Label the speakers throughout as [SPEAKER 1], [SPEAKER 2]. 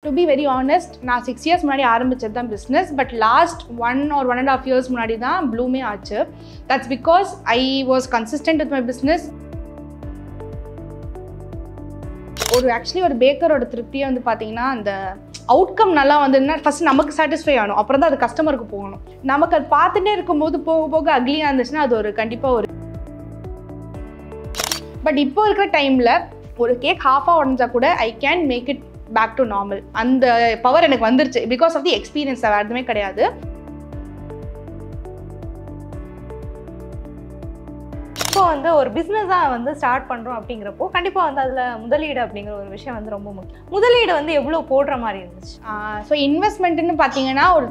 [SPEAKER 1] To be very honest, நான் 6 years முன்னாடி ஆரம்பிச்சது தான் business. But last 1 or 1.5 years முன்னாடி தான் ப்ளூமே ஆச்சு. That's because I was consistent with my business. Actually ஒரு பேக்கரோட திருப்தியை வந்து பார்த்தீங்கன்னா, அந்த அவுட்கம் நல்லா வந்ததுன்னா ஃபஸ்ட் நமக்கு சாட்டிஸ்ஃபை ஆகணும், அப்புறம் தான் அது கஸ்டமருக்கு போகணும். நமக்கு அது பார்த்துட்டே இருக்கும்போது போக போக அக்லியாக இருந்துச்சுன்னா அது ஒரு கண்டிப்பாக ஒரு. பட் இப்போ இருக்கிற டைமில் ஒரு கேக் ஹாஃபாக உடஞ்சா கூட I can make it back to normal. அந்த பவர் எனக்கு வந்துருச்சு பிகாஸ் ஆஃப் தி எக்ஸ்பீரியன்ஸ். வேறு எதுவுமே கிடையாது.
[SPEAKER 2] இப்போ வந்து ஒரு பிஸ்னஸாக வந்து ஸ்டார்ட் பண்ணுறோம் அப்படிங்கிறப்போ கண்டிப்பாக வந்து அதில் முதலீடு அப்படிங்கிற ஒரு விஷயம் வந்து ரொம்ப முக்கியம். முதலீடு வந்து எவ்வளோ போடுற மாதிரி இருந்துச்சு?
[SPEAKER 1] ஸோ இன்வெஸ்ட்மெண்ட்டுன்னு பார்த்தீங்கன்னா ஒரு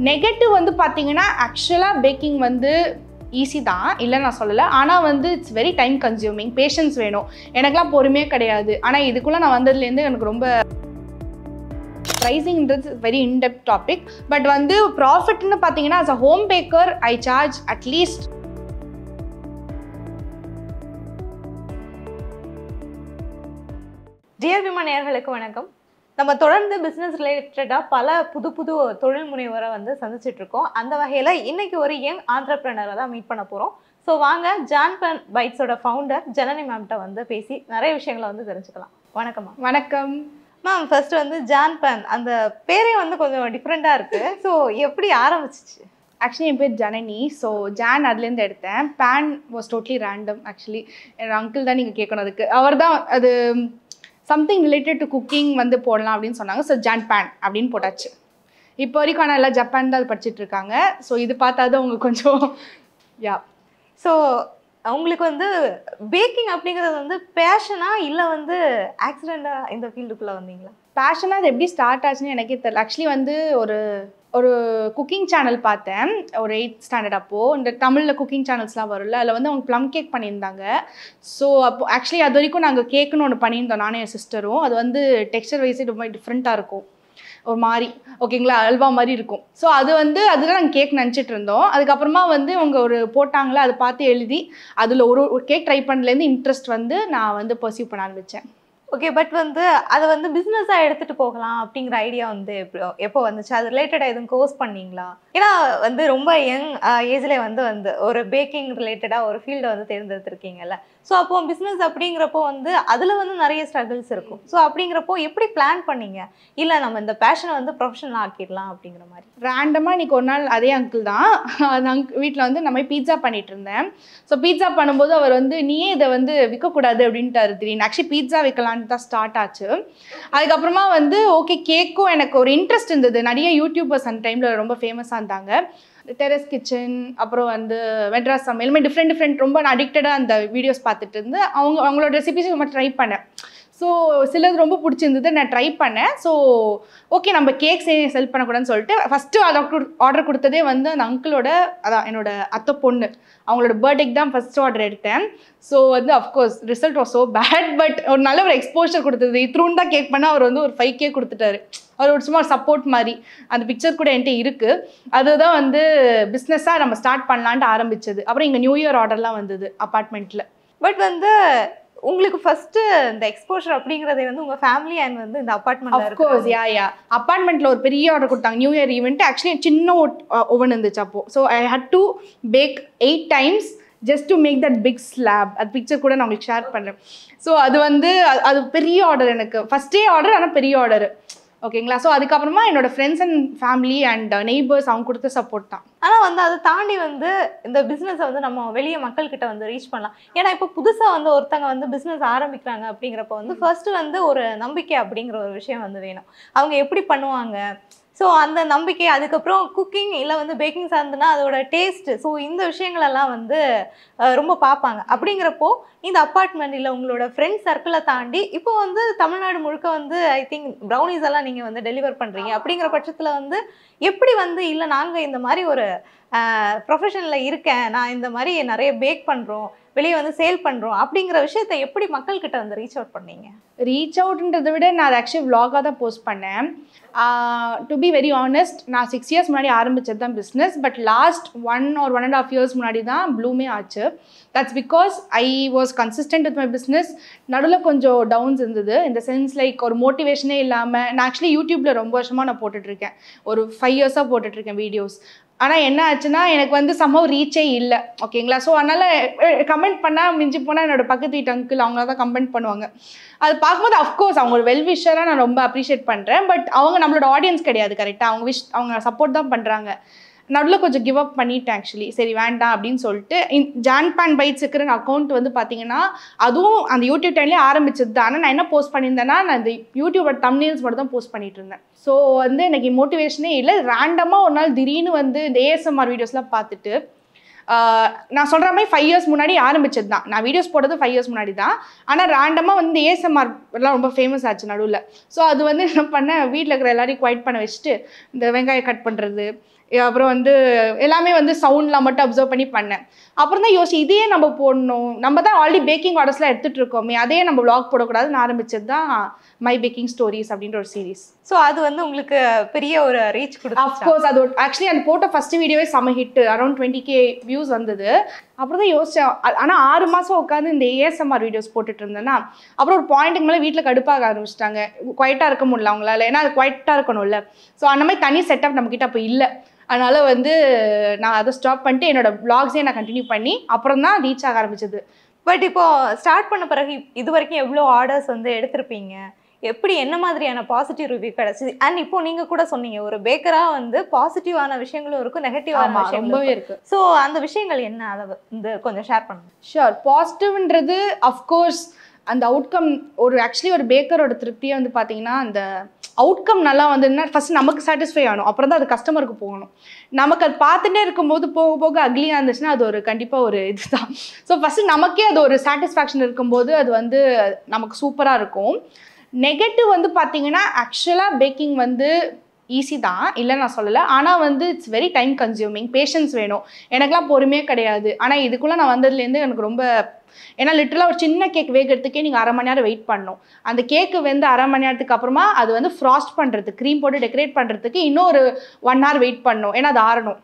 [SPEAKER 1] நெகட்டிவ் வந்து பார்த்தீங்கன்னா, ஆக்சுவலாக பேக்கிங் வந்து ஈஸி தான், இல்லை நான் சொல்லலை. ஆனால் வந்து it's very time consuming, patience வேணும். எனக்குலாம் பொறுமையே கிடையாது. ஆனால் இதுக்குள்ளே நான் வந்ததுலேருந்து எனக்கு ரொம்ப ப்ரைஸிங்ன்றது வெரி இன்டெப்த் டாபிக். பட் வந்து ப்ராஃபிட்னு பார்த்தீங்கன்னா, as a home baker I charge at least
[SPEAKER 2] dear women நேயர்களுக்கு வணக்கம். நம்ம தொடர்ந்து பிஸ்னஸ் ரிலேட்டடாக பல புது புது தொழில் முனைவரை வந்து சந்திச்சுட்டு இருக்கோம். அந்த வகையில் இன்னைக்கு ஒரு யங் ஆண்டர்பிரினரை தான் மீட் பண்ண போகிறோம். ஸோ வாங்க ஜான்பன் பைட்ஸோட ஃபவுண்டர் ஜனனி மேம்கிட்ட வந்து பேசி நிறைய விஷயங்களை வந்து தெரிஞ்சுக்கலாம். வணக்கம்மா.
[SPEAKER 1] வணக்கம்
[SPEAKER 2] மேம். ஃபர்ஸ்ட் வந்து ஜான்பன் அந்த பேரே வந்து கொஞ்சம் டிஃப்ரெண்ட்டாக இருக்குது. ஸோ எப்படி ஆரம்பிச்சிச்சு?
[SPEAKER 1] ஆக்சுவலி என் பேர் ஜனனி. ஸோ ஜான் அதுலேருந்து எடுத்தேன். Pan was totally random. Actually என் அங்கிள் தான் நீங்கள் கேட்கணும். அதுக்கு அவர் தான் அது சம்திங் ரிலேட்டட் டு குக்கிங் வந்து போடலாம் அப்படின்னு சொன்னாங்க. ஸோ ஜான் பேன் அப்படின்னு போட்டாச்சு. இப்போ வரைக்கும் ஆனால் எல்லாம் ஜப்பான் தான் அது படிச்சுட்டு இருக்காங்க. ஸோ இது பார்த்தா தான் அவங்க கொஞ்சம் யா.
[SPEAKER 2] ஸோ உங்களுக்கு வந்து பேக்கிங் அப்படிங்கிறது வந்து பேஷனா இல்லை வந்து ஆக்சிடெண்ட்டாக இந்த ஃபீல்டுக்குள்ளே வந்தீங்களா?
[SPEAKER 1] பேஷனாக அது எப்படி ஸ்டார்ட் ஆச்சுன்னு எனக்கே தெரியல. ஆக்சுவலி வந்து ஒரு குக்கிங் சேனல் பார்த்தேன் ஒரு 8th ஸ்டாண்டர்ட். அப்போது இந்த தமிழில் குக்கிங் சேனல்ஸ்லாம் வரும்ல, அதில் வந்து அவங்க ப்ளம் கேக் பண்ணியிருந்தாங்க. ஸோ அப்போ ஆக்சுவலி அது வரைக்கும் நாங்கள் கேக்குன்னு ஒன்று பண்ணியிருந்தோம், நானும் என் சிஸ்டரும். அது வந்து டெக்ஸ்சர் வைஸே ரொம்ப டிஃப்ரெண்ட்டாக இருக்கும், ஒரு மாதிரி ஓகேங்களா, அல்வா மாதிரி இருக்கும். ஸோ அது வந்து அதுதான் நாங்கள் கேக் நினச்சிட்டு இருந்தோம். அதுக்கப்புறமா வந்து அவங்க ஒரு போட்டாங்களே, அதை பார்த்து எழுதி அதில் ஒரு கேக் ட்ரை பண்ணலேருந்து இன்ட்ரெஸ்ட் வந்து நான் வந்து பர்சியூ பண்ண ஆரம்பித்தேன்.
[SPEAKER 2] ஓகே. பட் வந்து அதை வந்து பிஸ்னஸாக எடுத்துகிட்டு போகலாம் அப்படிங்கிற ஐடியா வந்து எப்போ வந்துச்சு? அது ரிலேட்டடாக எதுவும் கோர்ஸ் பண்ணிங்களா? ஏன்னா வந்து ரொம்ப யங் ஏஜ்லேயே வந்து ஒரு பேக்கிங் ரிலேட்டடாக ஒரு ஃபீல்டை வந்து தேர்ந்தெடுத்திருக்கீங்கல்ல. ஸோ அப்போ பிஸ்னஸ் அப்படிங்கிறப்போ வந்து அதில் வந்து நிறைய ஸ்ட்ரகிள்ஸ் இருக்கும். ஸோ அப்படிங்கிறப்போ எப்படி பிளான் பண்ணீங்க? இல்லை நம்ம இந்த பேஷனை வந்து ப்ரொஃபஷனல் ஆக்கிடலாம் அப்படிங்கிற மாதிரி?
[SPEAKER 1] ரேண்டமாக இன்றைக்கி ஒரு நாள் அதே அங்கிள் தான், அந்த வீட்டில் வந்து நம்ம பீட்சா பண்ணிகிட்டு இருந்தேன். ஸோ பீட்சா பண்ணும்போது அவர் வந்து நீயே இதை வந்து விற்கக்கூடாது அப்படின்ட்டாரு திடீர்னு. ஆக்சுவலி பீட்சா விற்கலான்ட்டு தான் ஸ்டார்ட் ஆச்சு. அதுக்கப்புறமா வந்து ஓகே, கேக்கும் எனக்கு ஒரு இன்ட்ரெஸ்ட் இருந்தது. நிறைய யூடியூபர்ஸ் அந்த டைமில் ரொம்ப ஃபேமஸாக இருந்தாங்க. டெரஸ் கிச்சன், அப்புறம் வந்து மெட்ராஸ் சமையல், எல்லாமே டிஃப்ரெண்ட் ரொம்ப நான் அடிக்டடாக அந்த வீடியோஸ் பார்த்துட்டு இருந்து அவங்களோட ரெசிபிஸ் ரொம்ப ட்ரை பண்ணேன். ஸோ சிலது ரொம்ப பிடிச்சிருந்தது, நான் ட்ரை பண்ணேன். ஸோ ஓகே, நம்ம கேக் செல் பண்ணக்கூடாதுன்னு சொல்லிட்டு ஃபஸ்ட்டு ஆர்டர் கொடுத்ததே வந்து அந்த அங்கிளோட, அதான் என்னோட அத்தை பொண்ணு, அவங்களோட பர்த்டேக்கு தான் ஃபஸ்ட்டு ஆர்டர் எடுத்தேன். ஸோ வந்து of course result was so bad. But ஒரு நல்ல ஒரு எக்ஸ்போஷர் கொடுத்தது. இத்ரூன் தான் கேக் பண்ணால் அவர் வந்து ஒரு 5K கொடுத்துட்டாரு. அவர் ஒரு சும்மா சப்போர்ட் மாதிரி. அந்த பிக்சர் கூட என்கிட்ட இருக்குது. அதுதான் வந்து பிஸ்னஸாக நம்ம ஸ்டார்ட் பண்ணலான்ட்டு ஆரம்பித்தது. அப்புறம் இங்கே நியூ இயர் ஆர்டர்லாம் வந்தது அப்பார்ட்மெண்ட்டில்.
[SPEAKER 2] பட் வந்து உங்களுக்கு ஃபர்ஸ்ட் இந்த எக்ஸ்போஷர் அப்படிங்கறதே வந்து உங்க ஃபேமிலி அண்ட் வந்து இந்த அபார்ட்மெண்ட்ல
[SPEAKER 1] இருக்கு. ஆஃப் கோர்ஸ் யா அபார்ட்மெண்ட்ல ஒரு பெரிய ஆர்டர் கொடுத்தாங்க, நியூ இயர் ஈவென்ட். ஆக்சுவலி சின்ன ஓவன் இருந்துச்சு அப்போ. So I had to bake 8 times just to make that big slab. அது பிக்சர் கூட நான் உங்களுக்கு ஷேர் பண்ணுறேன். ஸோ அது வந்து அது பெரிய ஆர்டர், எனக்கு ஃபஸ்ட்டே ஆர்டர், ஆனால் பெரிய ஆர்டர் ஓகேங்களா. ஸோ அதுக்கப்புறமா என்னோட friends and family and neighbours அவங்க கொடுத்த சப்போர்ட் தான்.
[SPEAKER 2] ஆனால் வந்து அதை தாண்டி வந்து இந்த பிஸ்னஸை வந்து நம்ம வெளியே மக்கள்கிட்ட வந்து ரீச் பண்ணலாம். ஏன்னா இப்போ புதுசாக வந்து ஒருத்தங்க வந்து பிஸ்னஸ் ஆரம்பிக்கிறாங்க அப்படிங்கிறப்ப வந்து ஃபர்ஸ்ட் வந்து ஒரு நம்பிக்கை அப்படிங்கிற ஒரு விஷயம் வந்து வேணும். அவங்க எப்படி பண்ணுவாங்க, ஸோ அந்த நம்பிக்கை, அதுக்கப்புறம் குக்கிங் இல்லை வந்து பேக்கிங் சார்ந்துனா அதோட டேஸ்ட்டு, ஸோ இந்த விஷயங்களெல்லாம் வந்து ரொம்ப பார்ப்பாங்க. அப்படிங்கிறப்போ இந்த அப்பார்ட்மெண்ட் இல்லை உங்களோட ஃப்ரெண்ட்ஸ் சர்க்கிளை தாண்டி இப்போ வந்து தமிழ்நாடு முழுக்க வந்து ஐ திங்க் ப்ரௌனிஸ் எல்லாம் நீங்கள் வந்து டெலிவர் பண்ணுறீங்க. அப்படிங்கிற பட்சத்தில் வந்து எப்படி வந்து இல்லை நாங்கள் இந்த மாதிரி ஒரு ப்ரொஃபஷனில் இருக்கேன், நான் இந்த மாதிரி நிறைய பேக் பண்ணுறோம், வெளியே வந்து சேல் பண்ணுறோம் அப்படிங்கிற விஷயத்த எப்படி மக்கள்கிட்ட வந்து ரீச் அவுட் பண்ணீங்க?
[SPEAKER 1] ரீச் அவுட்ன்றதை விட நான் அதை ஆக்சுவலி விலாகாக தான் போஸ்ட் பண்ணேன். டு பி வெரி ஆனஸ்ட், நான் 6 இயர்ஸ் முன்னாடி ஆரம்பிச்சது தான் business. But last 1 or 1.5 years முன்னாடி தான் ப்ளூமே ஆச்சு. That's because I was consistent with my business. நடுவில் கொஞ்சம் டவுன்ஸ் இருந்தது. இந்த சென்ஸ் லைக் ஒரு மோட்டிவேஷனே இல்லாமல், நான் ஆக்சுவலி யூடியூப்பில் ரொம்ப வருஷமாக நான் போட்டுட்ருக்கேன். ஒரு 5 இயர்ஸாக போட்டுட்ருக்கேன் வீடியோஸ். ஆனால் என்ன ஆச்சுன்னா எனக்கு வந்து சம்பவ் ரீச்சே இல்லை. ஓகேங்களா? ஸோ அதனால் கமெண்ட் பண்ணால் மிஞ்சி போனால் என்னோட பக்கத்து வீட்டு அங்கிள் அவங்க தான் கமெண்ட் பண்ணுவாங்க. அது பார்க்கும்போது அஃப்கோர்ஸ் அவங்க ஒரு வெல்விஷராக நான் ரொம்ப அப்ரிஷியேட் பண்ணுறேன். பட் அவங்க நம்மளோட ஆடியன்ஸ் கிடையாது. கரெக்டாக அவங்க சப்போர்ட் தான் பண்ணுறாங்க. நடுவில் கொஞ்சம் கிவ் அப் பண்ணிட்டேன் ஆக்சுவலி. சரி வேண்டாம் அப்படின்னு சொல்லிட்டு ஜான்பேன் பைட்ஸ் இருக்கிற அக்கௌண்ட் வந்து பார்த்தீங்கன்னா அதுவும் அந்த யூடியூப் டைம்லேயே ஆரம்பிச்சது தான். ஆனால் நான் என்ன போஸ்ட் பண்ணியிருந்தேன்னா, நான் இந்த யூடியூபோட தம்ப்நெயில்ஸ் மட்டும் தான் போஸ்ட் பண்ணிட்டு இருந்தேன். ஸோ வந்து எனக்கு மோட்டிவேஷனே இல்லை. ரேண்டமாக ஒரு நாள் திடீர்னு வந்து இந்த ஏஎஸ்எம்ஆர் வீடியோஸ்லாம் பார்த்துட்டு, நான் சொல்கிற மாதிரி 5 இயர்ஸ் முன்னாடி ஆரம்பிச்சது தான். நான் வீடியோஸ் போடுறது 5 இயர்ஸ் முன்னாடி தான். ஆனால் ரேண்டமாக வந்து ஏஎஸ்எம்ஆர் எல்லாம் ரொம்ப ஃபேமஸ் ஆச்சு நடுவில். ஸோ அது வந்து என்ன பண்ணேன், வீட்டில் இருக்கிற எல்லாரையும் குவைட் பண்ண வச்சுட்டு இந்த வெங்காயம் கட் பண்ணுறது, அப்புறம் வந்து எல்லாமே வந்து சவுண்ட்லாம் மட்டும் அப்சர்வ் பண்ணி பண்ணேன். அப்புறம் தான் யோசிச்சு இதையே நம்ம போடணும், நம்ம தான் ஆல்ரெடி பேக்கிங் ஆர்டர்ஸ்லாம் எடுத்துகிட்டு இருக்கோமே, அதே நம்ம வ்ளாக் போடக்கூடாதுன்னு ஆரம்பிச்சது தான் மை பேக்கிங் ஸ்டோரிஸ் அப்படின்ற ஒரு சீரீஸ்.
[SPEAKER 2] ஸோ அது வந்து உங்களுக்கு பெரிய ஒரு ரீச் கொடுத்து.
[SPEAKER 1] அஃப்கோர்ஸ் அது ஆக்சுவலி அந்த போட்ட ஃபர்ஸ்ட் வீடியோவே செம ஹிட். அரௌண்ட் 20K வியூஸ் வந்தது. அப்புறம் தான் யோசித்தேன். ஆனால் 6 மாதம் உட்காந்து இந்த ஏஎஸ்எம்ஆர் வீடியோஸ் போட்டுட்டு இருந்தேன்னா, அப்புறம் ஒரு பாயிண்ட்டுக்கு மேலே வீட்டில் கடுப்பாக ஆரம்பிச்சிட்டாங்க. குவைட்டாக இருக்க முடியல அவங்களால, ஏன்னா அது குவைட்டாக இருக்கணும்ல. ஸோ அந்த மாதிரி தனி செட்டப் நம்மக்கிட்ட அப்போ இல்லை. அதனால் வந்து நான் அதை ஸ்டாப் பண்ணிட்டு என்னோட வ்ளாக்ஸே நான் கண்டினியூ பண்ணி அப்புறம் தான் ரீச் ஆக ஆரம்பிச்சது.
[SPEAKER 2] பட் இப்போ ஸ்டார்ட் பண்ண பிறகு இது வரைக்கும் எவ்வளோ ஆர்டர்ஸ் வந்து எடுத்திருப்பீங்க? எப்படி என்ன மாதிரியான பாசிட்டிவ் ரிவ்யூ கிடைச்சிது? அண்ட் இப்போ நீங்க கூட சொன்னீங்க ஒரு பேக்கரா வந்து பாசிட்டிவான விஷயங்களும் இருக்கும், நெகட்டிவான விஷயங்களும் இருக்கு. ஸோ அந்த விஷயங்கள் என்ன, அதை வந்து கொஞ்சம் ஷேர் பண்ணுங்க.
[SPEAKER 1] ஷூர். பாசிட்டிவ்ன்றது அஃப்கோர்ஸ் அந்த அவுட்கம் ஒரு ஆக்சுவலி ஒரு பேக்கரோட திருப்தியை வந்து பார்த்தீங்கன்னா, அந்த அவுட்கம் நல்லா வந்துன்னா ஃபஸ்ட் நமக்கு சாட்டிஸ்ஃபை ஆகணும், அப்புறம் தான் அது கஸ்டமருக்கு போகணும். நமக்கு அது பார்த்துட்டே இருக்கும்போது போக போக அக்லியாக இருந்துச்சுன்னா அது ஒரு கண்டிப்பாக ஒரு இதுதான். ஸோ ஃபஸ்ட்டு நமக்கே அது ஒரு சாட்டிஸ்ஃபேக்ஷன் இருக்கும்போது அது வந்து நமக்கு சூப்பராக இருக்கும். நெகட்டிவ் வந்து பார்த்தீங்கன்னா, ஆக்சுவலாக பேக்கிங் வந்து ஈஸி தான், இல்லை நான் சொல்லலை. ஆனால் வந்து it's very time consuming, patience வேணும். எனக்குலாம் பொறுமையே கிடையாது. ஆனால் இதுக்குள்ளே நான் வந்ததுலேருந்து எனக்கு ரொம்ப, ஏன்னா லிட்டரலாக ஒரு சின்ன கேக் வேகிறதுக்கே நீங்கள் 1/2 மணி நேரம் வெயிட் பண்ணணும். அந்த கேக்கு வந்து 1/2 மணி நேரத்துக்கு அப்புறமா அது வந்து ஃப்ராஸ்ட் பண்ணுறதுக்கு, க்ரீம் போட்டு டெக்கரேட் பண்ணுறதுக்கு இன்னும் ஒரு 1 hour வெயிட் பண்ணணும், ஏன்னா அது ஆறணும்.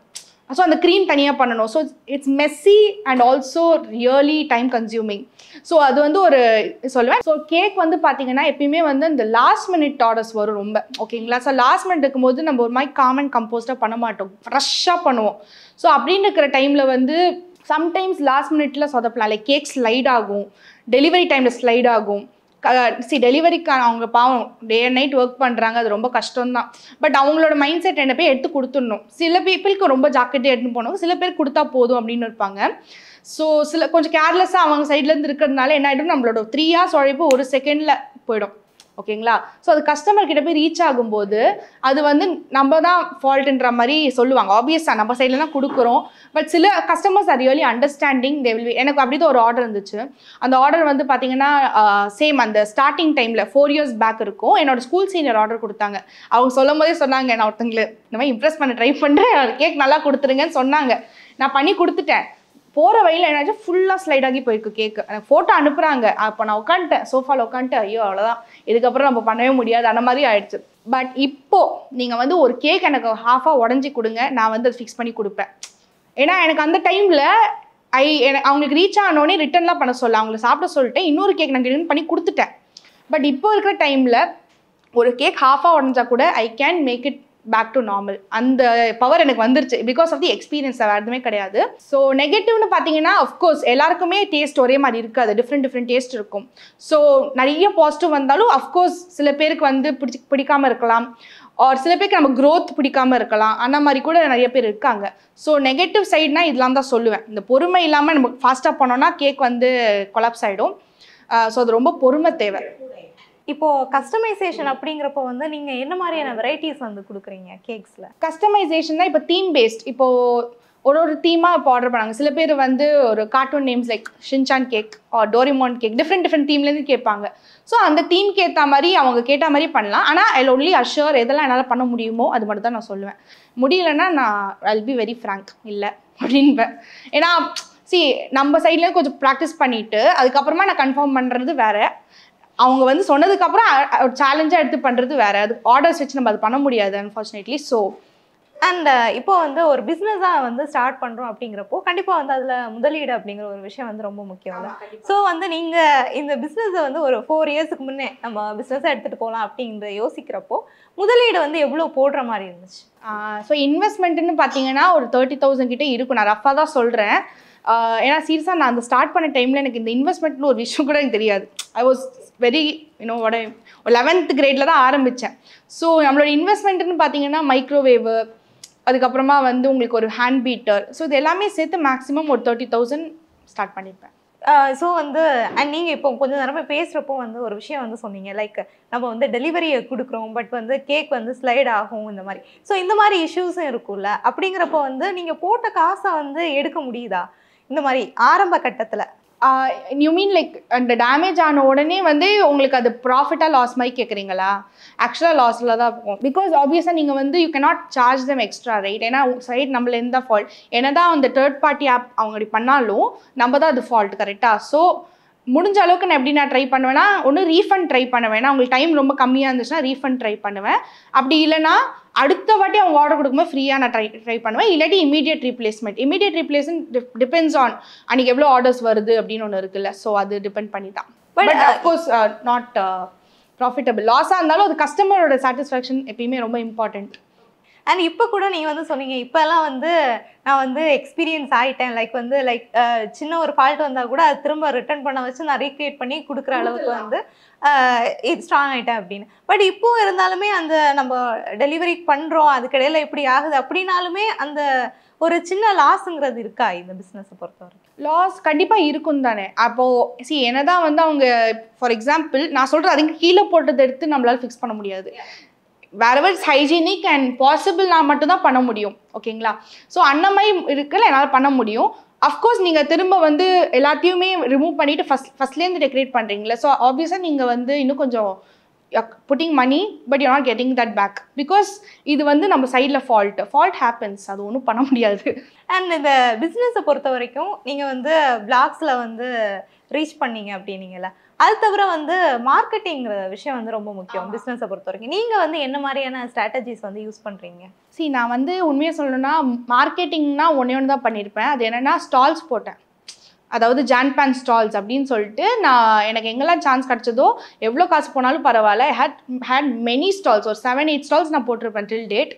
[SPEAKER 1] ஸோ அந்த க்ரீம் தனியாக பண்ணணும். So it's Messi and also really time consuming. So அது வந்து ஒரு சொல்லுவேன். ஸோ கேக் வந்து பார்த்தீங்கன்னா எப்பயுமே வந்து இந்த லாஸ்ட் மினிட் ஆர்டர்ஸ் வரும் ரொம்ப. ஓகேங்களா? ஸோ லாஸ்ட் மினிட் இருக்கும்போது நம்ம ஒரு மாதிரி காம் அண்ட் கம்போஸ்டாக பண்ண மாட்டோம், ஃப்ரெஷ்ஷாக பண்ணுவோம். ஸோ அப்படின்னு இருக்கிற டைமில் வந்து சம்டைம்ஸ் லாஸ்ட் மினிட்ல சொதப்பலாம். லைக் கேக் ஸ்லைட் ஆகும், டெலிவரி டைமில் ஸ்லைட் ஆகும். டெலிவரிக்கு அவங்க பாவம் டே அண்ட் நைட் ஒர்க் பண்ணுறாங்க, அது ரொம்ப கஷ்டம்தான். பட் அவங்களோட மைண்ட் செட் என்ன போய் எடுத்து கொடுத்துடணும். சில பீப்புளுக்கு ரொம்ப ஜாக்கெட்டே எடுத்துன்னு போனோம், சில பேர் கொடுத்தா போதும் அப்படின்னு இருப்பாங்க. ஸோ கொஞ்சம் கேர்லெஸ்ஸாக அவங்க சைட்லேருந்து இருக்கிறதுனால என்ன ஆகிடும், நம்மளோட 3 hours உழைப்பு 1 செகண்டில் போயிடும். ஓகேங்களா? ஸோ அது கஸ்டமர்கிட்ட போய் ரீச் ஆகும்போது அது வந்து நம்ம தான் ஃபால்ட்டுன்ற மாதிரி சொல்லுவாங்க. ஆப்வியஸாக நம்ம சைடில் தான் கொடுக்குறோம். பட் சில customers are really understanding. They will. எனக்கு அப்படி தான் ஒரு ஆர்டர் இருந்துச்சு. அந்த ஆர்டர் வந்து பார்த்தீங்கன்னா சேம் அந்த ஸ்டார்டிங் டைமில் 4 years பேக் இருக்கும். என்னோட ஸ்கூல் சீனியர் ஆர்டர் கொடுத்தாங்க. அவங்க சொல்லும் போதே சொன்னாங்க, நான் ஒருத்தங்களை இந்த மாதிரி இம்ப்ரெஸ் பண்ண ட்ரை பண்ணுறேன், கேக் நல்லா கொடுத்துருங்கன்னு சொன்னாங்க. நான் பண்ணி கொடுத்துட்டேன். போகிற வழியில் என்னாச்சு, ஃபுல்லாக ஸ்லைட் ஆகி போயிருக்கு கேக்கு. எனக்கு ஃபோட்டோ அனுப்புகிறாங்க. அப்போ நான் உட்காந்துட்டேன், சோஃபாவில் உட்காந்துட்டு, ஐயோ அவ்வளோதான், இதுக்கப்புறம் நம்ம பண்ணவே முடியாது, அந்த மாதிரி ஆயிடுச்சு. பட் இப்போது நீங்கள் வந்து ஒரு கேக் எனக்கு ஹாஃபாக உடஞ்சி கொடுங்க, நான் வந்து அதை ஃபிக்ஸ் பண்ணி கொடுப்பேன். ஏன்னா எனக்கு அந்த டைமில் அவங்களுக்கு ரீச் ஆனோடனே ரிட்டர்ன்லாம் பண்ண சொல்ல, அவங்களை சாப்பிட சொல்லிட்டு இன்னொரு கேக் நான் ரிட்டர்ன் பண்ணி கொடுத்துட்டேன். பட் இப்போ இருக்கிற டைமில் ஒரு கேக் ஹாஃபாக உடஞ்சா கூட I can make it back to normal. அந்த பவர் எனக்கு வந்துருச்சு பிகாஸ் ஆஃப் தி எக்ஸ்பீரியன்ஸ். வேறு எதுவுமே கிடையாது. ஸோ நெகட்டிவ்னு பார்த்தீங்கன்னா அஃப்கோர்ஸ் எல்லாருக்குமே டேஸ்ட் ஒரே மாதிரி இருக்காது, டிஃப்ரெண்ட் டேஸ்ட் இருக்கும். ஸோ நிறைய பாசிட்டிவ் வந்தாலும் அஃப்கோர்ஸ் சில பேருக்கு வந்து பிடிக்காமல் இருக்கலாம், ஆர் சில பேருக்கு நம்ம க்ரோத் பிடிக்காமல் இருக்கலாம். அந்த மாதிரி கூட நிறைய பேர் இருக்காங்க. ஸோ நெகட்டிவ் சைட்னா இதெல்லாம் தான் சொல்லுவேன். இந்த பொறுமை இல்லாமல் நம்ம ஃபாஸ்ட்டாக பண்ணோன்னா கேக் வந்து கொலாப்ஸ் ஆகிடும். ஸோ அது ரொம்ப பொறுமை தேவை.
[SPEAKER 2] இப்போ கஸ்டமைசேஷன் அப்படிங்கிறப்போ வந்து நீங்க என்ன மாதிரியான வெரைட்டிஸ் வந்து கொடுக்குறீங்க கேக்ஸ்ல?
[SPEAKER 1] கஸ்டமைசேஷன் தான் இப்போ தீம் பேஸ்ட். இப்போ ஒரு தீமாக இப்போ ஆர்டர் பண்ணாங்க. சில பேர் வந்து ஒரு cartoon names like Shinchan cake or Doraemon cake different தீம்லேருந்து கேட்பாங்க. ஸோ அந்த தீம்க்கு ஏற்ற மாதிரி அவங்க கேட்ட மாதிரி பண்ணலாம். ஆனால் ஐ ஒன்லி அஷ்யூர் எதெல்லாம் என்னால் பண்ண முடியுமோ அது மட்டும் தான் நான் சொல்லுவேன். முடியலைன்னா நான் I will be very frank இல்லை அப்படின்பேன். ஏன்னா நம்ம சைட்லேயும் கொஞ்சம் ப்ராக்டிஸ் பண்ணிவிட்டு அதுக்கப்புறமா நான் கன்ஃபார்ம் பண்ணுறது வேறு. அவங்க வந்து சொன்னதுக்கப்புறம் ஒரு சேலஞ்சாக எடுத்து பண்ணுறது வேறு. அது ஆர்டர்ஸ் வச்சு நம்ம அது பண்ண முடியாது அன்ஃபார்ச்சுனேட்லி. ஸோ
[SPEAKER 2] அண்ட் இப்போ வந்து ஒரு பிஸ்னஸாக வந்து ஸ்டார்ட் பண்ணுறோம் அப்படிங்கிறப்போ கண்டிப்பாக வந்து அதில் முதலீடு அப்படிங்கிற ஒரு விஷயம் வந்து ரொம்ப முக்கியம் இல்லை. ஸோ வந்து நீங்கள் இந்த பிஸ்னஸை வந்து ஒரு 4 இயர்ஸ்க்கு முன்னே நம்ம பிஸ்னஸாக எடுத்துகிட்டு போகலாம் அப்படிங்கிற யோசிக்கிறப்போ முதலீடு வந்து எவ்வளோ போடுற மாதிரி இருந்துச்சு?
[SPEAKER 1] ஸோ இன்வெஸ்ட்மெண்ட்டுன்னு பார்த்தீங்கன்னா ஒரு 30,000 கிட்டே இருக்கும். நான் ரஃபாக தான் சொல்கிறேன். ஏன்னா சீரியஸாக நான் அந்த ஸ்டார்ட் பண்ண டைமில் எனக்கு இந்த இன்வெஸ்ட்மெண்ட்னு ஒரு விஷயம் கூட எனக்கு தெரியாது. ஐ வாஸ் வெரி ஒரு 11th கிரேடில் தான் ஆரம்பித்தேன். ஸோ நம்மளோட இன்வெஸ்ட்மெண்ட்டுன்னு பார்த்தீங்கன்னா மைக்ரோவேவு, அதுக்கப்புறமா வந்து உங்களுக்கு ஒரு ஹேண்ட் பீட்டர், ஸோ இது எல்லாமே சேர்த்து மேக்ஸிமம் ஒரு 30,000 ஸ்டார்ட் பண்ணியிருப்பேன்.
[SPEAKER 2] ஸோ வந்து அண்ட் நீங்கள் இப்போ கொஞ்சம் நேரமாக பேசுகிறப்போ வந்து ஒரு விஷயம் வந்து சொன்னீங்க, லைக் நம்ம வந்து டெலிவரியை கொடுக்குறோம் பட் வந்து கேக் வந்து ஸ்லைட் ஆகும் இந்த மாதிரி. ஸோ இந்த மாதிரி இஷ்யூஸும் இருக்கும்ல, அப்படிங்கிறப்போ வந்து நீங்கள் போட்ட காசை வந்து எடுக்க முடியுதா இந்த மாதிரி ஆரம்ப கட்டத்தில்?
[SPEAKER 1] யூ மீன் லைக் அந்த டேமேஜ் ஆன உடனே வந்து உங்களுக்கு அது ப்ராஃபிட்டாக லாஸ் மாதிரி கேட்குறீங்களா? ஆக்சுவலாக லாஸில் தான் இருக்கும். பிகாஸ் ஆப்வியஸாக நீங்கள் வந்து you cannot charge them extra, right? ஏன்னா சைட் நம்மள எந்த ஃபால்ட், ஏன்னா தான் அந்த தேர்ட் பார்ட்டி ஆப் அவங்க அப்படி பண்ணாலும் நம்ம தான் அது ஃபால்ட், கரெக்டாக? ஸோ முடிஞ்ச அளவுக்கு நான் எப்படி நான் ட்ரை பண்ணுவேன்னா, ஒன்று ரீஃபண்ட் ட்ரை பண்ணுவேன். உங்களுக்கு டைம் ரொம்ப கம்மியாக இருந்துச்சுன்னா ரீஃபண்ட் ட்ரை பண்ணுவேன். அப்படி இல்லைனா அடுத்த வாட்டி அவங்க ஆர்டர் கொடுக்கும்போது ஃப்ரீயாக நான் ட்ரை பண்ணுவேன். இல்லாட்டி இமீடியட் ரீப்ளேஸ்மெண்ட் டிபெண்ட்ஸ் ஆன் அன்றைக்கி எவ்வளோ ஆர்டர்ஸ் வருது அப்படின்னு ஒன்று இருக்குல்ல. ஸோ அது டிபெண்ட் பண்ணி தான். But of course not profitable. லாஸாக இருந்தாலும் அது கஸ்டமரோட சாட்டிஸ்ஃபேக்ஷன் எப்பயுமே ரொம்ப இம்பார்ட்டண்ட்.
[SPEAKER 2] அண்ட் இப்போ கூட நீங்கள் வந்து சொன்னீங்க, இப்போல்லாம் வந்து நான் வந்து எக்ஸ்பீரியன்ஸ் ஆகிட்டேன், லைக் சின்ன ஒரு ஃபால்ட் வந்தால் கூட அது திரும்ப ரிட்டர்ன் பண்ண வச்சு நான் ரீக்ரியேட் பண்ணி கொடுக்குற அளவுக்கு வந்து ஸ்ட்ராங் ஆகிட்டேன் அப்படின்னு. பட் இப்போ இருந்தாலுமே அந்த நம்ம டெலிவரி பண்ணுறோம், அதுக்கிடையில் எப்படி ஆகுது அப்படின்னாலுமே அந்த ஒரு சின்ன லாஸுங்கிறது இருக்கா இந்த பிஸ்னஸை பொறுத்தவரைக்கும்?
[SPEAKER 1] லாஸ் கண்டிப்பாக இருக்கும் தானே. அப்போது என்னதான் வந்து அவங்க ஃபார் எக்ஸாம்பிள் நான் சொல்கிறேன், அதுக்கு கீழே போட்டதை எடுத்து நம்மளால் ஃபிக்ஸ் பண்ண முடியாது. wherever it's hygienic and possible நான் மட்டும் தான் பண்ண முடியும், ஓகேங்களா? ஸோ அந்த மாதிரி இருக்குல்ல என்னால் பண்ண முடியும். அஃப்கோர்ஸ் நீங்கள் திரும்ப வந்து எல்லாத்தையுமே ரிமூவ் பண்ணிவிட்டு ஃபஸ்ட்லேருந்து டெக்கரேட் பண்ணுறீங்களா? ஸோ ஆப்வியஸாக நீங்கள் வந்து இன்னும் கொஞ்சம் putting money but you not getting that back. Because இது வந்து நம்ம சைடில் ஃபால்ட் ஹேப்பன்ஸ், அது ஒன்றும் பண்ண முடியாது.
[SPEAKER 2] அண்ட் இந்த பிஸ்னஸை பொறுத்த வரைக்கும் நீங்கள் வந்து பிளாக்ஸில் வந்து ரீச் பண்ணீங்க அப்படின்னீங்கல்ல, அது தவிர வந்து மார்க்கெட்டிங்கிற விஷயம் வந்து ரொம்ப முக்கியம் பிஸ்னஸை பொறுத்த வரைக்கும். நீங்கள் வந்து என்ன மாதிரியான ஸ்ட்ராட்டஜிஸ் வந்து யூஸ் பண்ணுறீங்க?
[SPEAKER 1] நான் வந்து உண்மையாக சொல்லணும்னா மார்க்கெட்டிங்னா ஒன்று தான் பண்ணியிருப்பேன். அது என்னென்னா ஸ்டால்ஸ் போட்டேன். அதாவது ஜான்பேன் ஸ்டால்ஸ் அப்படின்னு சொல்லிட்டு நான் எனக்கு எங்கெல்லாம் சான்ஸ் கிடச்சதோ எவ்வளோ காசு போனாலும் பரவாயில்ல, ஹேட் மெனி ஸ்டால்ஸ், ஒரு 7-8 ஸ்டால்ஸ் நான் போட்டிருப்பேன் till date.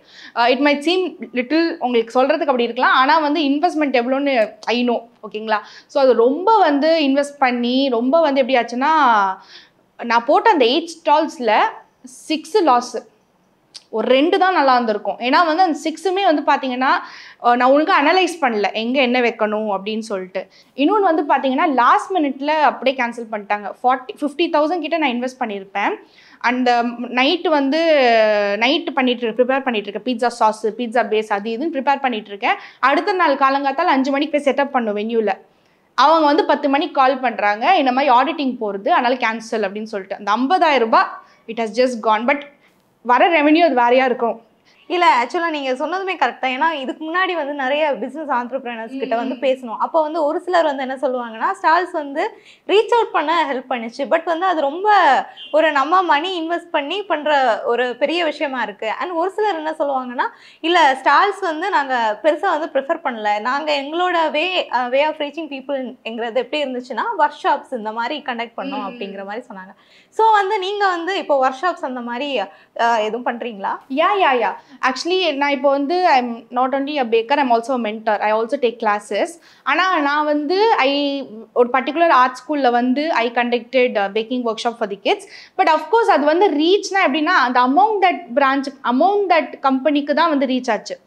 [SPEAKER 1] It might seem little உங்களுக்கு சொல்கிறதுக்கு அப்படி இருக்கலாம், ஆனால் வந்து இன்வெஸ்ட்மெண்ட் எவ்வளோன்னு ஐ நோ, ஓகேங்களா? ஸோ அது ரொம்ப வந்து இன்வெஸ்ட் பண்ணி ரொம்ப வந்து எப்படி ஆச்சுன்னா, நான் போட்ட அந்த 8 ஸ்டால்ஸில் 6 லாஸு, ஒரு 2 தான் நல்லா இருந்திருக்கும். ஏன்னா வந்து அந்த 6மே வந்து பார்த்தீங்கன்னா நான் ஒழுங்காக அனலைஸ் பண்ணல எங்கே என்ன வைக்கணும் அப்படின்னு சொல்லிட்டு. இன்னொன்று வந்து பார்த்தீங்கன்னா லாஸ்ட் மினிட்ல அப்படியே கேன்சல் பண்ணிட்டாங்க. 50,000 கிட்ட நான் இன்வெஸ்ட் பண்ணியிருப்பேன். அந்த நைட்டு வந்து ப்ரிப்பேர் பண்ணிகிட்ருக்கேன். பீட்சா சாஸு, பீட்சா பேஸ், அது இதுன்னு ப்ரிப்பேர் பண்ணிகிட்ருக்கேன். அடுத்த நாள் காலங்காத்தால் 5 மணிக்கு போய் செட்டப் பண்ணும் வென்யூவில். அவங்க வந்து 10 மணிக்கு கால் பண்ணுறாங்க, இந்த மாதிரி ஆடிட்டிங் போகிறது, அதனால் கேன்சல் அப்படின்னு சொல்லிட்டு. அந்த 50,000 ரூபாய் it has just gone. But வர ரெவென்யூ அது வேறையா இருக்கும்.
[SPEAKER 2] இல்லை ஆக்சுவலாக நீங்கள் சொன்னதுமே கரெக்ட் தான். ஏன்னா இதுக்கு முன்னாடி வந்து நிறைய பிஸ்னஸ் ஆண்டர்பிரினர்ஸ் கிட்ட வந்து பேசணும். அப்போ வந்து ஒரு சிலர் வந்து என்ன சொல்லுவாங்கன்னா, ஸ்டால்ஸ் வந்து ரீச் அவுட் பண்ண ஹெல்ப் பண்ணிச்சு, பட் வந்து அது ரொம்ப ஒரு நம்ம மணி இன்வெஸ்ட் பண்ணி பண்ணுற ஒரு பெரிய விஷயமா இருக்குது. அண்ட் ஒரு சிலர் என்ன சொல்லுவாங்கன்னா, இல்லை ஸ்டால்ஸ் வந்து நாங்கள் பெருசாக வந்து ப்ரிஃபர் பண்ணல, நாங்கள் எங்களோட வே ஆஃப் ரீச்சிங் பீப்புள்ங்கிறது எப்படி இருந்துச்சுன்னா ஒர்க் ஷாப்ஸ் இந்த மாதிரி கண்டக்ட் பண்ணோம் அப்படிங்கிற மாதிரி சொன்னாங்க. ஸோ வந்து நீங்கள் வந்து இப்போ ஒர்க் ஷாப்ஸ் அந்த மாதிரி எதுவும் பண்ணுறீங்களா?
[SPEAKER 1] யா ஆக்சுவலி நான் இப்போ வந்து I'm not only a baker, I'm also a mentor. I also take classes. ஆனால் நான் வந்து ஒரு பர்டிகுலர் ஆர்ட் ஸ்கூலில் வந்து I conducted baking workshop for the kids. But of course அது வந்து ரீச்னா எப்படின்னா, அந்த அமௌண்ட் தட் கம்பெனிக்கு தான் வந்து ரீச் ஆச்சு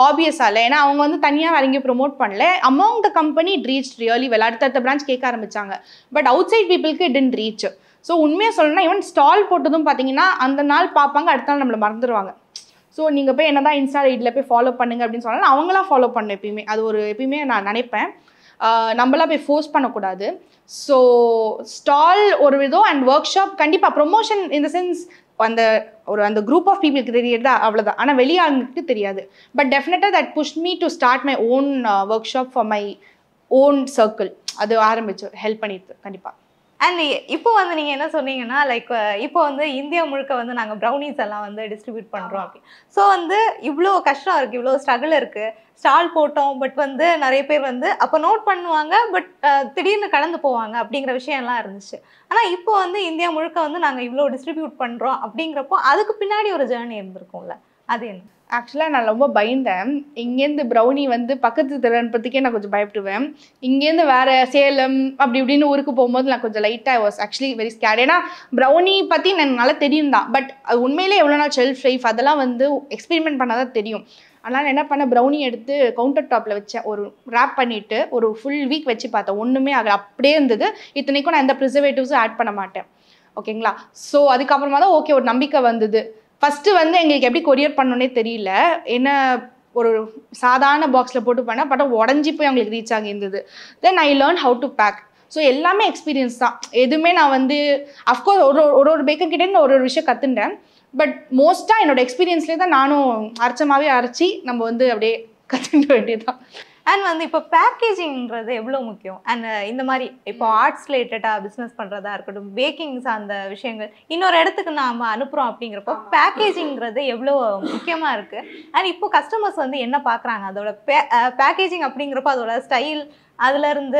[SPEAKER 1] ஆப்வியஸாக. ஏன்னா அவங்க வந்து தனியாக வேற எங்கேயும் ப்ரொமோட் பண்ணல. Among the company it reach really well. அடுத்த பிரான்ச் கேட்க ஆரம்பிச்சாங்க. பட் அவுட் சைட் பீப்புளுக்கு இட் டென்ட் ரீச். ஸோ உண்மையாக சொல்லணும்னா ஈவன் ஸ்டால் போட்டதும் பார்த்தீங்கன்னா அந்த நாள் பார்ப்பாங்க, அடுத்த நாள் நம்மளை மறந்துடுவாங்க. ஸோ நீங்கள் போய் என்ன தான் இன்ஸ்டா ஐடியில் போய் ஃபாலோ பண்ணுங்க அப்படின்னு சொன்னாலும் அவங்களாம் ஃபாலோ பண்ண எப்பயுமே அது ஒரு எப்பயுமே நான் நினைப்பேன். நம்மளாம் போய் ஃபோர்ஸ் பண்ணக்கூடாது. ஸோ ஸ்டால் ஒரு விதம் அண்ட் ஒர்க் ஷாப் கண்டிப்பாக ப்ரொமோஷன் இந்த சென்ஸ் அந்த குரூப் ஆஃப் பீப்புளுக்கு தெரியுதா அவ்வளோதான். ஆனால் வெளியாளுக்கு தெரியாது. பட் டெஃபினட்டாக that push me to start my own workshop for my own circle. அது ஆரம்பிச்சு ஹெல்ப் பண்ணிட்டு கண்டிப்பாக.
[SPEAKER 2] அண்ட் இப்போ வந்து நீங்க என்ன சொன்னீங்கன்னா லைக் இப்போ வந்து இந்தியா முழுக்க வந்து நாங்க ப்ரௌனிஸ் எல்லாம் வந்து டிஸ்ட்ரிபியூட் பண்றோம் அப்படி. ஸோ வந்து இவ்வளோ கஷ்டம் இருக்கு, இவ்வளோ ஸ்ட்ரகிள் இருக்கு. ஸ்டால் போட்டோம், பட் வந்து நிறைய பேர் வந்து அப்போ நோட் பண்ணுவாங்க, பட் திடீர்னு கடந்து போவாங்க அப்படிங்கிற விஷயம்லாம் இருந்துச்சு. ஆனா இப்போ வந்து இந்தியா முழுக்க வந்து நாங்க இவ்வளோ டிஸ்ட்ரிபியூட் பண்றோம் அப்படிங்கிறப்போ அதுக்கு பின்னாடி ஒரு ஜேர்னி இருந்திருக்கும்ல, அது என்ன?
[SPEAKER 1] ஆக்சுவலாக நான் ரொம்ப பயந்தேன். இங்கேருந்து ப்ரௌனி வந்து பக்கத்து தெரு அனுப்புறதுக்கே நான் கொஞ்சம் பயப்படுவேன். இங்கேருந்து வேறு சேலம் அப்படி இப்படின்னு ஊருக்கு போகும்போது நான் கொஞ்சம் லைட்டாக வாஸ் ஆக்சுவலி வெரி ஸ்கேர்ட். ஏன்னா ப்ரௌனி பற்றி எனக்கு நல்லா தெரியும் தான், பட் அது உண்மையிலே எவ்வளோ நாள் ஷெல்ஃப் லைஃப் அதெல்லாம் வந்து எக்ஸ்பெரிமெண்ட் பண்ணால் தான் தெரியும். அதனால் என்ன பண்ண, ப்ரௌனி எடுத்து கவுண்டர் டாப்பில் வச்சேன், ஒரு ரேப் பண்ணிவிட்டு ஒரு ஃபுல் வீக் வச்சு பார்த்தேன். ஒன்றுமே ஆகலை, அப்படியே இருந்தது. இத்தனைக்கும் நான் எந்த ப்ரிசர்வேட்டிவ்ஸும் ஆட் பண்ண மாட்டேன். ஓகேங்களா? ஸோ அதுக்கப்புறமா தான் ஓகே ஒரு நம்பிக்கை வந்தது. ஃபஸ்ட்டு வந்து எங்களுக்கு எப்படி கொரியர் பண்ணோன்னே தெரியல. என்ன ஒரு சாதாரண பாக்ஸில் போட்டு பண்ணேன், பட் உடஞ்சி போய் அவங்களுக்கு ரீச் ஆகியிருந்தது. Then I learn how to bake. So எல்லாமே எக்ஸ்பீரியன்ஸ் தான். எதுவுமே நான் வந்து அஃப்கோர்ஸ் ஒரு பேக்கர் கிட்டே நான் ஒரு விஷயம் கற்றுண்டேன். பட் மோஸ்ட்டாக என்னோட எக்ஸ்பீரியன்ஸ்லேயே தான் நானும் அரைச்சமாகவே அரைச்சி நம்ம வந்து அப்படியே கற்றுக்க வேண்டியதுதான்.
[SPEAKER 2] அண்ட் வந்து இப்போ பேக்கேஜிங்கிறது எவ்வளோ முக்கியம்? அண்ட் இந்த மாதிரி இப்போ ஆர்ட்ஸ் ரிலேட்டடாக பிஸ்னஸ் பண்ணுறதா இருக்கட்டும், பேக்கிங்ஸ் அந்த விஷயங்கள் இன்னொரு இடத்துக்கு நாம் அனுப்புகிறோம் அப்படிங்கிறப்போ பேக்கேஜிங்கிறது எவ்வளோ முக்கியமாக இருக்குது. அண்ட் இப்போ கஸ்டமர்ஸ் வந்து என்ன பார்க்குறாங்க, அதோட பேக்கேஜிங் அப்படிங்கிறப்போ அதோட ஸ்டைல், அதுலேருந்து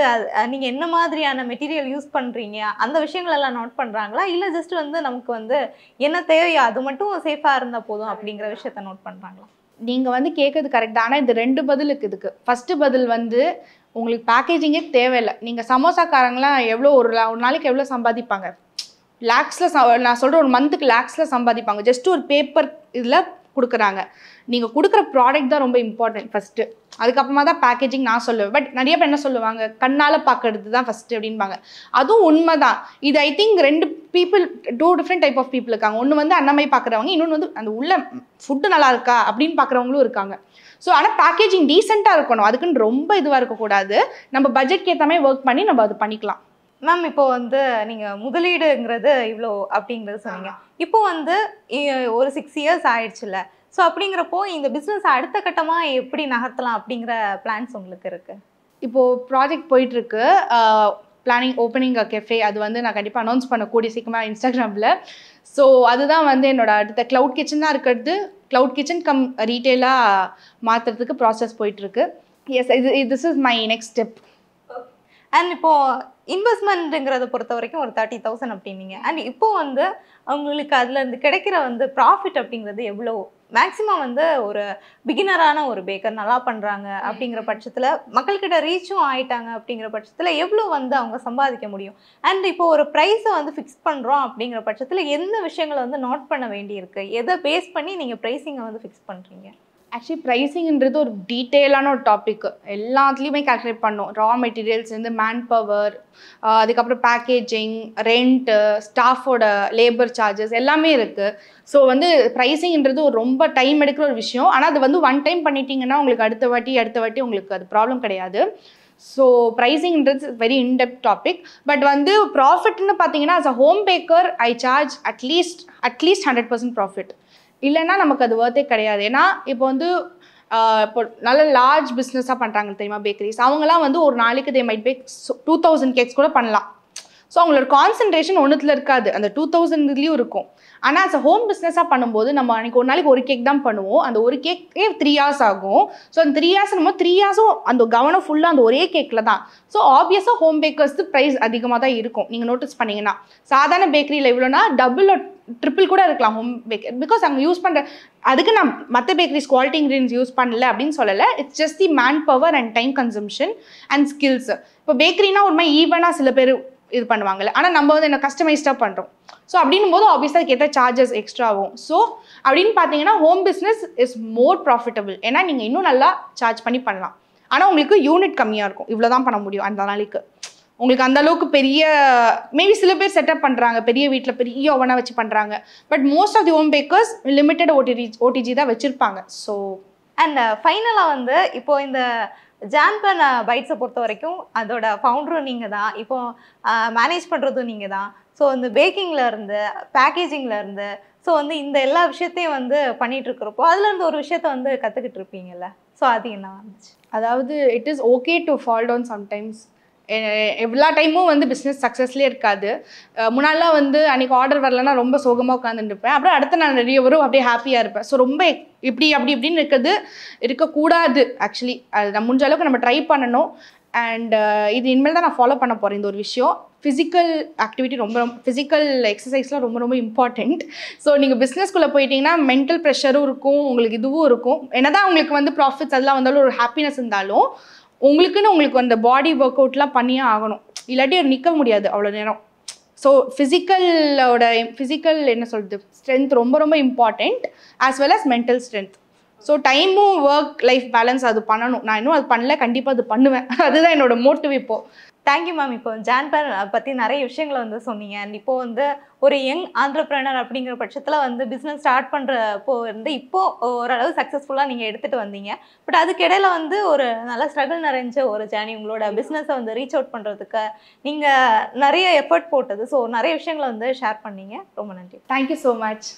[SPEAKER 2] நீங்கள் என்ன மாதிரியான மெட்டீரியல் யூஸ் பண்ணுறீங்க, அந்த விஷயங்கள் எல்லாம் நோட் பண்ணுறாங்களா, இல்லை ஜஸ்ட் வந்து நமக்கு வந்து என்ன தேவையோ அது மட்டும் சேஃபாக இருந்தால் போதும் அப்படிங்கிற விஷயத்த நோட் பண்ணுறாங்களா?
[SPEAKER 1] நீங்கள் வந்து கேட்குறது கரெக்ட் தான். ஆனால் இது 2 பதில் இருக்குது இதுக்கு. ஃபஸ்ட்டு பதில் வந்து உங்களுக்கு பேக்கேஜிங்கே தேவையில்லை. நீங்கள் சமோசாக்காரங்களாம் எவ்வளோ ஒரு நாளைக்கு எவ்வளோ சம்பாதிப்பாங்க? லேக்ஸில் நான் சொல்கிற ஒரு மந்த்துக்கு லேக்ஸில் சம்பாதிப்பாங்க. ஜஸ்ட் ஒரு பேப்பர் இதில் கொடுக்குறாங்க. நீங்கள் கொடுக்குற ப்ராடக்ட் தான் ரொம்ப இம்பார்ட்டன்ட் ஃபஸ்ட்டு. அதுக்கப்புறமா தான் பேக்கேஜிங் நான் சொல்லுவேன். பட் நிறைய பேர் என்ன சொல்லுவாங்க, கண்ணால் பார்க்கறது தான் ஃபஸ்ட்டு அப்படின்பாங்க. அதுவும் உண்மை தான். இது I think 2 different type of people இருக்காங்க. ஒன்று வந்து அன்னமை பார்க்குறவங்க, இன்னொன்று வந்து அந்த உள்ள ஃபுட்டு நல்லா இருக்கா அப்படின்னு பார்க்குறவங்களும் இருக்காங்க. ஸோ ஆனால் பேக்கேஜிங் டீசெண்டாக இருக்கணும். அதுக்குன்னு ரொம்ப இதுவாக இருக்கக்கூடாது. நம்ம பட்ஜெட்க்கு ஏற்ற மாதிரி ஒர்க் பண்ணி நம்ம அது பண்ணிக்கலாம்.
[SPEAKER 2] மேம் இப்போ வந்து நீங்கள் முதலீடுங்கிறது இவ்வளோ அப்படிங்கிறது சொன்னீங்க. இப்போ வந்து ஒரு 6 இயர்ஸ் ஆயிடுச்சுல்ல. ஸோ அப்படிங்கிறப்போ இந்த பிஸ்னஸ் அடுத்த கட்டமாக எப்படி நகர்த்தலாம் அப்படிங்கிற பிளான்ஸ் உங்களுக்கு இருக்குது?
[SPEAKER 1] இப்போது ப்ராஜெக்ட் போயிட்டுருக்கு. பிளானிங் ஓப்பனிங் கெஃபே, அது வந்து நான் கண்டிப்பாக அனௌன்ஸ் பண்ணக்கூடிய சீக்கிரமாக இன்ஸ்டாகிராமில். ஸோ அதுதான் வந்து என்னோட அடுத்த க்ளவுட் கிச்சன் தான் இருக்கிறது. க்ளவுட் கிச்சன் கம் ரீட்டெயிலாக மாற்றுறதுக்கு ப்ராசஸ் போயிட்டுருக்கு. Yes, this is my next step.
[SPEAKER 2] And இப்போ இன்வெஸ்ட்மெண்ட்டுங்கிறத பொறுத்த வரைக்கும் ஒரு 30,000 அப்படின்னீங்க. அண்ட் இப்போ வந்து அவங்களுக்கு அதுலேருந்து கிடைக்கிற வந்து ப்ராஃபிட் அப்படிங்கிறது எவ்வளோ? மேக்ஸிமம் வந்து ஒரு பிகினரான ஒரு பேக்கர் நல்லா பண்ணுறாங்க அப்படிங்கிற பட்சத்தில், மக்கள்கிட்ட ரீச்சும் ஆயிட்டாங்க அப்படிங்கிற பட்சத்தில் எவ்வளோ வந்து அவங்க சம்பாதிக்க முடியும்? அண்ட் இப்போ ஒரு ப்ரைஸை வந்து ஃபிக்ஸ் பண்ணுறோம் அப்படிங்கிற பட்சத்தில் எந்த விஷயங்களை வந்து நோட் பண்ண வேண்டியிருக்கு? எதை பேஸ் பண்ணி நீங்கள் ப்ரைஸிங்கை வந்து ஃபிக்ஸ் பண்ணுறீங்க?
[SPEAKER 1] ஆக்சுவலி ப்ரைஸிங்கிறது ஒரு டீட்டெயிலான ஒரு டாபிக். எல்லாத்துலேயுமே கால்குலேட் பண்ணோம். ரா மெட்டீரியல்ஸ்லேருந்து மேன் பவர், அதுக்கப்புறம் பேக்கேஜிங், ரெண்ட்டு, ஸ்டாஃபோட லேபர் சார்ஜஸ் எல்லாமே இருக்குது. ஸோ வந்து ப்ரைஸிங்கிறது ஒரு ரொம்ப டைம் எடுக்கிற ஒரு விஷயம். ஆனால் அது வந்து ஒன் டைம் பண்ணிட்டீங்கன்னா உங்களுக்கு அடுத்த வாட்டி உங்களுக்கு அது ப்ராப்ளம் கிடையாது. ஸோ ப்ரைஸிங்கிறது வெரி இன்டெப்த் டாபிக். பட் வந்து ப்ராஃபிட்னு பார்த்தீங்கன்னா as a home baker I charge at least 100% profit. இல்லைன்னா நமக்கு அது ஒர்த்தே கிடையாது. ஏன்னா இப்போ வந்து இப்போ நல்ல லார்ஜ் பிஸ்னஸாக பண்ணுறாங்க தெரியுமா பேக்கரிஸ், அவங்களாம் வந்து ஒரு நாளைக்கு தே மைட் பேக் 2000 கேக்ஸ் கூட பண்ணலாம். ஸோ அவங்களோட கான்சன்ட்ரேஷன் ஒன்றுத்தில் இருக்காது, அந்த 2000லேயும் இருக்கும். ஆனால் அஸ் அ ஹோம் பிஸ்னஸாக பண்ணும்போது நம்ம அன்றைக்கி ஒரு நாளைக்கு ஒரு கேக் தான் பண்ணுவோம். அந்த ஒரு கேக்கே 3 hours ஆகும். ஸோ அந்த 3 hours நம்ம 3 hours அந்த கவனம் ஃபுல்லாக அந்த ஒரே கேக்கில் தான். ஸோ ஆப்வியஸாக ஹோம் பேக்கர்ஸ்க்கு ப்ரைஸ் அதிகமாக தான் இருக்கும். நீங்கள் நோட்டீஸ் பண்ணிங்கன்னா சாதாரண பேக்கரியில் எவ்வளோனா டபுள் ட்ரிப்பிள் கூட இருக்கலாம் ஹோம் பேக்கர். பிகாஸ் அங்கே யூஸ் பண்ணுற அதுக்கு நான் மற்ற பேக்கரிஸ் குவாலிட்டி இன்க்ரீடியன்ஸ் யூஸ் பண்ணல அப்படின்னு சொல்லலை. It's just the man power and time consumption and skills. இப்போ பேக்கரினா ஒரு மாதிரி ஈவனாக சில பேர் இது பண்ணுவாங்கல்ல, ஆனால் நம்ம வந்து என்ன கஸ்டமைஸ்டாக பண்ணுறோம். ஸோ அப்படின்னும் போது ஆப்வியஸாக அதுக்கேற்ற சார்ஜஸ் எக்ஸ்ட்ரா ஆகும். ஸோ அப்படின்னு பார்த்தீங்கன்னா home business is more profitable. ஏன்னா நீங்கள் இன்னும் நல்லா சார்ஜ் பண்ணி பண்ணலாம். ஆனால் உங்களுக்கு யூனிட் கம்மியாக இருக்கும். இவ்வளோ தான் பண்ண முடியும் அந்த நாளைக்கு. உங்களுக்கு அந்த அளவுக்கு பெரிய மேபி சில பேர் செட்டப் பண்ணுறாங்க, பெரிய வீட்டில் பெரிய ஓவனாக வச்சு பண்ணுறாங்க. But most of the home bakers limited OTG தான் வச்சுருப்பாங்க. ஸோ
[SPEAKER 2] அண்ட் ஃபைனலாக வந்து இப்போ இந்த ஜாம்பன் பைட்ஸை பொறுத்த வரைக்கும் அதோட ஃபவுண்டரும் நீங்கள் தான், இப்போ மேனேஜ் பண்ணுறதும் நீங்கள் தான். ஸோ இந்த பேக்கிங்கில் இருந்து பேக்கேஜிங்கில் இருந்து ஸோ வந்து இந்த எல்லா விஷயத்தையும் வந்து பண்ணிகிட்டு இருக்கிறப்போ அதுலேருந்து ஒரு விஷயத்த வந்து கற்றுக்கிட்டு இருப்பீங்கல்ல. ஸோ அது என்ன வந்துச்சு?
[SPEAKER 1] அதாவது it is okay to fall down sometimes. எல்லா டைமும் வந்து பிஸ்னஸ் சக்ஸஸ்லேயே இருக்காது. முன்னாடிலாம் வந்து அன்றைக்கி ஆர்டர் வரலன்னா ரொம்ப சோகமாக உட்காந்துருப்பேன். அப்புறம் அடுத்த நாள் நிறைய வரும், அப்படியே ஹாப்பியாக இருப்பேன். ஸோ ரொம்ப இப்படின்னு இருக்கக்கூடாது. ஆக்சுவலி அது நம்ம முடிஞ்ச அளவுக்கு நம்ம ட்ரை பண்ணணும். அண்ட் இது இனிமேல் தான் நான் ஃபாலோ பண்ண போகிறேன் இந்த ஒரு விஷயம். ஃபிசிக்கல் ஆக்டிவிட்டி ஃபிசிக்கல் எக்ஸசைஸ்லாம் ரொம்ப இம்பார்ட்டண்ட். ஸோ நீங்கள் பிஸ்னஸ்குள்ளே போயிட்டீங்கன்னா மென்டல் ப்ரெஷரும் இருக்கும், உங்களுக்கு இதுவும் இருக்கும். என்னதான் உங்களுக்கு வந்து ப்ராஃபிட்ஸ் அதெல்லாம் வந்தாலும் ஒரு ஹாப்பினஸ் இருந்தாலும் உங்களுக்கு அந்த பாடி ஒர்க் அவுட்லாம் பண்ணியே ஆகணும். இல்லாட்டி நிற்க முடியாது அவ்வளோ நேரம். ஸோ ஃபிசிக்கல் என்ன சொல்கிறது, ஸ்ட்ரென்த் ரொம்ப important, as well as mental strength. So டைமும் ஒர்க் லைஃப் பேலன்ஸ் அது பண்ணணும். நான் இன்னும் அது பண்ணல, கண்டிப்பாக அது பண்ணுவேன். அதுதான் என்னோட மோட்டிவ் இப்போது.
[SPEAKER 2] Thank you ma'am. இப்போ ஜான்பர் பற்றி நிறைய விஷயங்களை வந்து சொன்னீங்க. அண்ட் இப்போ வந்து ஒரு யங் ஆண்டர்பிரினர் அப்படிங்கிற பட்சத்தில் வந்து பிஸ்னஸ் ஸ்டார்ட் பண்ணுறப்போ வந்து இப்போது ஓரளவு சக்ஸஸ்ஃபுல்லாக நீங்கள் எடுத்துகிட்டு வந்தீங்க. பட் அதுக்கிடையில் வந்து ஒரு நல்ல ஸ்ட்ரகிள் நிறைஞ்ச ஒரு ஜேர்னி, உங்களோட பிஸ்னஸை வந்து ரீச் அவுட் பண்ணுறதுக்கு நீங்கள் நிறைய எஃபர்ட் போட்டது. ஸோ நிறைய விஷயங்களை வந்து ஷேர் பண்ணீங்க. ரொம்ப நன்றி.
[SPEAKER 1] Thank you so much.